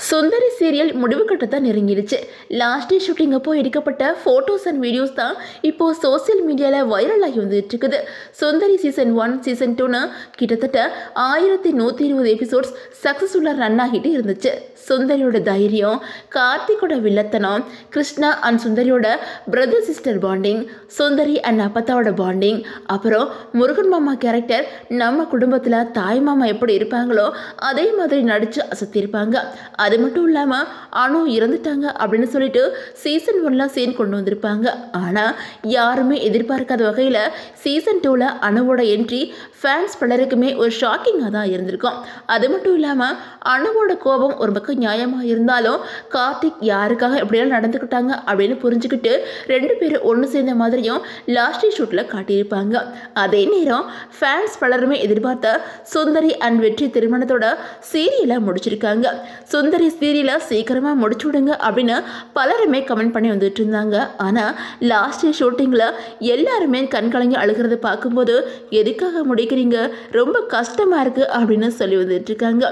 சுந்தரி serial முடிவு கட்டத்தான் நெருங்கிடுச்சு. Last day shooting அப்போ எடுக்கப்பட்ட ஃபோட்டோஸ் அண்ட் வீடியோஸ் தான் இப்போ சோசியல் மீடியாவில் வைரல் ஆகி வந்துட்டு இருக்குது. சுந்தரி சீசன் 1 சீசன் 2ன்னு கிட்டத்தட்ட 1120 எபிசோட்ஸ் சக்ஸஸ்ஃபுல்லாக ரன் ஆகிட்டு இருந்துச்சு. சுந்தரியோட தைரியம், கார்த்திகோட வில்லத்தனம், கிருஷ்ணா அண்ட் சுந்தரியோட brother sister bonding, Sundari and அப்பத்தாவோட பாண்டிங், அப்புறம் முருகன் மாமா கேரக்டர் நம்ம குடும்பத்தில் தாய் மாமா எப்படி இருப்பாங்களோ அதே மாதிரி நடித்து அசத்திருப்பாங்க. அது மட்டும் இல்லாமல் அனு இறந்துட்டாங்க அப்படின்னு சொல்லிட்டு சீசன் 1ல சீன் கொண்டு வந்திருப்பாங்க. ஆனால் யாருமே எதிர்பார்க்காத வகையில் சீசன் 2ல் அனுவோட என்ட்ரி ஃபேன்ஸ் பலருக்குமே ஒரு ஷாக்கிங்காக தான் இருந்திருக்கும். அது மட்டும் இல்லாமல் அனுவோட கோபம் ஒரு பக்கம் நியாயமாக இருந்தாலும் கார்த்திக் யாருக்காக எப்படியெல்லாம் நடந்துக்கிட்டாங்க அப்படின்னு புரிஞ்சுக்கிட்டு 2 பேரும் ஒன்று சேர்ந்த மாதிரியும் லாஸ்ட் ஷூட்டில் காட்டியிருப்பாங்க. அதே நேரம் ஃபேன்ஸ் பலருமே எதிர்பார்த்த சுந்தரி அண்ட் வெற்றி திருமணத்தோட சீரியலை முடிச்சிருக்காங்க. சுந்தரி சீரியலை சீக்கிரமாக முடிச்சு விடுங்க அப்படின்னு பலருமே கமெண்ட் பண்ணி வந்துட்டு இருந்தாங்க. ஆனால் லாஸ்ட் ஷூட்டிங்கில் எல்லாருமே கண்கலங்கி அழுகிறத பார்க்கும்போது எதுக்காக முடிக்கிறீங்க, ரொம்ப கஷ்டமாக இருக்குது அப்படின்னு சொல்லி வந்துட்டு இருக்காங்க.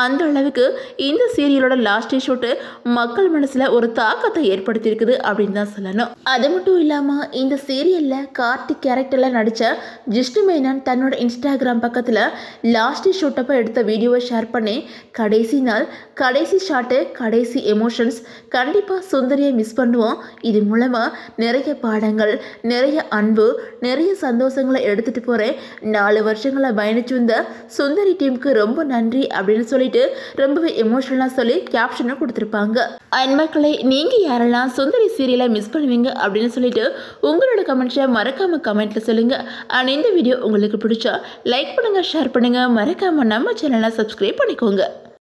அந்த அளவுக்கு இந்த சீரியலோட லாஸ்ட் ஷூட்டு மக்கள் மனசில் ஒரு தாக்கத்தை ஏற்படுத்தியிருக்குது அப்படின்னு தான் சொல்லணும். அது மட்டும் இல்லாமல் இந்த சீரியலில் கார்த்திக் கேரக்டரில் நடித்த ஜிஷ்ணு மேனன் தன்னோட இன்ஸ்டாகிராம் பக்கத்தில் லாஸ்ட் ஷூட்டப்போ எடுத்த வீடியோவை ஷேர் பண்ணி கடைசி நாள், கடைசி ஷாட்டு, கடைசி எமோஷன்ஸ், கண்டிப்பாக சுந்தரியை மிஸ் பண்ணுவோம். இது மூலமாக நிறைய பாடங்கள், நிறைய அன்பு, நிறைய சந்தோஷங்களை எடுத்துகிட்டு போகிறேன். 4 வருஷங்களை பயணிச்சு வந்த சுந்தரி டீமுக்கு ரொம்ப நன்றி அப்படின்னு சொல்லிட்டு ரொம்பவே எமோஷனலாக சொல்லி கேப்ஷனும் கொடுத்துருப்பாங்க. அண்ட் மக்களை நீங்கள் யாரெல்லாம் சுந்தரி சீரியலை மிஸ் பண்ணுவீங்க அப்படின்னு சொல்லிட்டு உங்களோட கமெண்ட்ஸை மறக்காமல் கமெண்ட்டில் சொல்லுங்கள். அண்ட் இந்த வீடியோ உங்களுக்கு பிடிச்சா லைக் பண்ணுங்கள், ஷேர் பண்ணுங்கள், மறக்காமல் நம்ம சேனலை சப்ஸ்கிரைப் பண்ணிக்கோங்க.